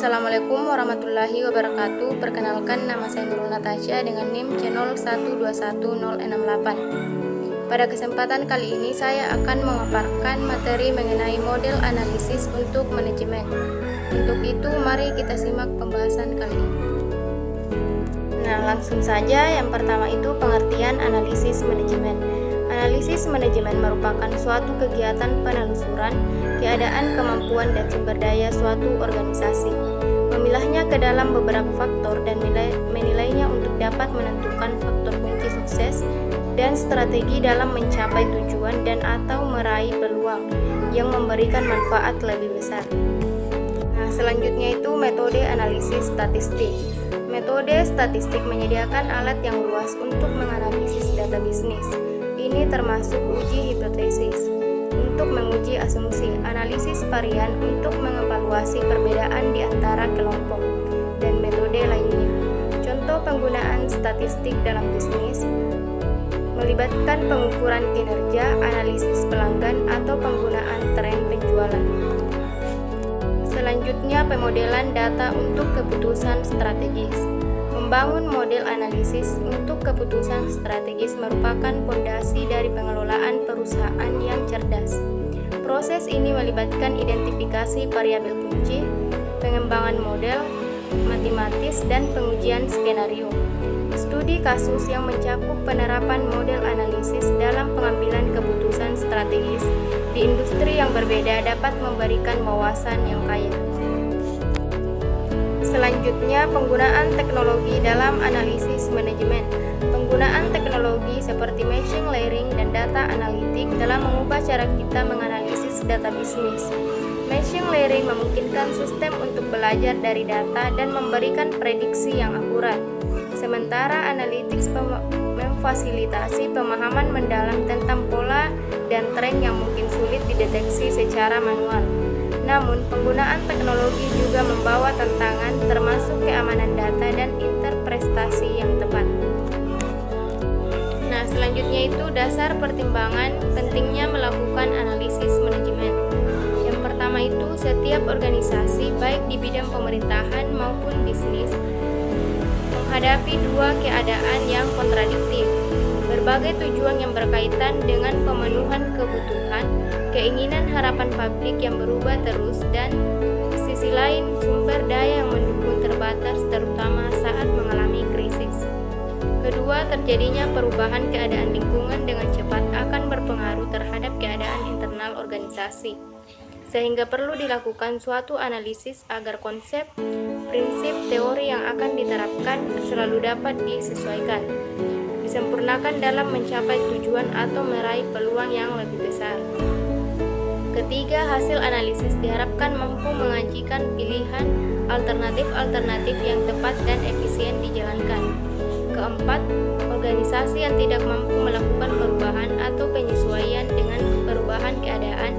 Assalamualaikum warahmatullahi wabarakatuh. Perkenalkan, nama saya Nurul Natasha dengan NIM channel 121068. Pada kesempatan kali ini saya akan memaparkan materi mengenai model analisis untuk manajemen. Untuk itu mari kita simak pembahasan kali ini. Nah, langsung saja. Yang pertama itu pengertian analisis manajemen. Analisis manajemen merupakan suatu kegiatan penelusuran keadaan, kemampuan, dan sumber daya suatu organisasi, memilahnya ke dalam beberapa faktor dan menilainya untuk dapat menentukan faktor kunci sukses dan strategi dalam mencapai tujuan dan atau meraih peluang yang memberikan manfaat lebih besar. Nah, selanjutnya itu metode analisis statistik. Metode statistik menyediakan alat yang luas untuk menganalisis data bisnis. Ini termasuk uji hipotesis untuk menguji asumsi, analisis varian untuk mengevaluasi perbedaan di antara kelompok, dan metode lainnya. Contoh penggunaan statistik dalam bisnis melibatkan pengukuran kinerja, analisis pelanggan, atau penggunaan tren penjualan. Selanjutnya, pemodelan data untuk keputusan strategis. Membangun model analisis untuk keputusan strategis merupakan fondasi dari pengelolaan perusahaan yang cerdas. Proses ini melibatkan identifikasi variabel kunci, pengembangan model matematis, dan pengujian skenario. Studi kasus yang mencakup penerapan model analisis dalam pengambilan keputusan strategis di industri yang berbeda dapat memberikan wawasan yang kaya. Selanjutnya, penggunaan teknologi dalam analisis manajemen. Penggunaan teknologi seperti machine learning dan data analitik dalam mengubah cara kita menganalisis data bisnis. Machine learning memungkinkan sistem untuk belajar dari data dan memberikan prediksi yang akurat. Sementara analytics memfasilitasi pemahaman mendalam tentang pola dan tren yang mungkin sulit dideteksi secara manual. Namun, penggunaan teknologi juga membawa tantangan termasuk keamanan data dan interpretasi yang tepat. Nah, selanjutnya itu dasar pertimbangan pentingnya melakukan analisis manajemen. Yang pertama itu, setiap organisasi baik di bidang pemerintahan maupun bisnis menghadapi dua keadaan yang kontradiktif. Berbagai tujuan yang berkaitan dengan pemenuhan kebutuhan, keinginan harapan publik yang berubah terus, dan sisi lain sumber daya yang mendukung terbatas terutama saat mengalami krisis. Kedua, terjadinya perubahan keadaan lingkungan dengan cepat akan berpengaruh terhadap keadaan internal organisasi, sehingga perlu dilakukan suatu analisis agar konsep, prinsip, teori yang akan diterapkan selalu dapat disesuaikan, disempurnakan dalam mencapai tujuan atau meraih peluang yang lebih besar. Ketiga, hasil analisis diharapkan mampu mengajukan pilihan alternatif yang tepat dan efisien dijalankan. Keempat, organisasi yang tidak mampu melakukan perubahan atau penyesuaian dengan perubahan keadaan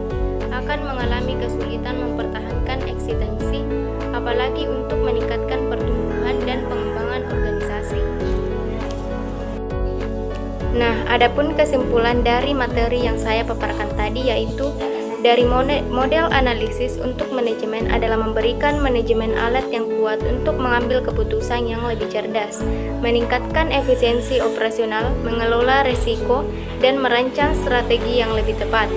akan mengalami kesulitan mempertahankan eksistensi, apalagi untuk meningkatkan pertumbuhan dan pengembangan organisasi. Nah, adapun kesimpulan dari materi yang saya paparkan tadi yaitu dari model analisis untuk manajemen adalah memberikan manajemen alat yang kuat untuk mengambil keputusan yang lebih cerdas, meningkatkan efisiensi operasional, mengelola risiko, dan merancang strategi yang lebih tepat.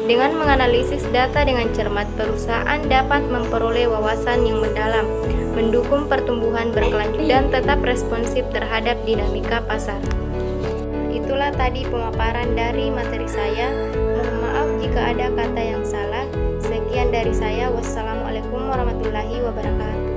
Dengan menganalisis data dengan cermat, perusahaan dapat memperoleh wawasan yang mendalam, mendukung pertumbuhan berkelanjutan, dan tetap responsif terhadap dinamika pasar. Itulah tadi pemaparan dari materi saya. Mohon maaf jika ada kata yang salah. Sekian dari saya. Wassalamualaikum warahmatullahi wabarakatuh.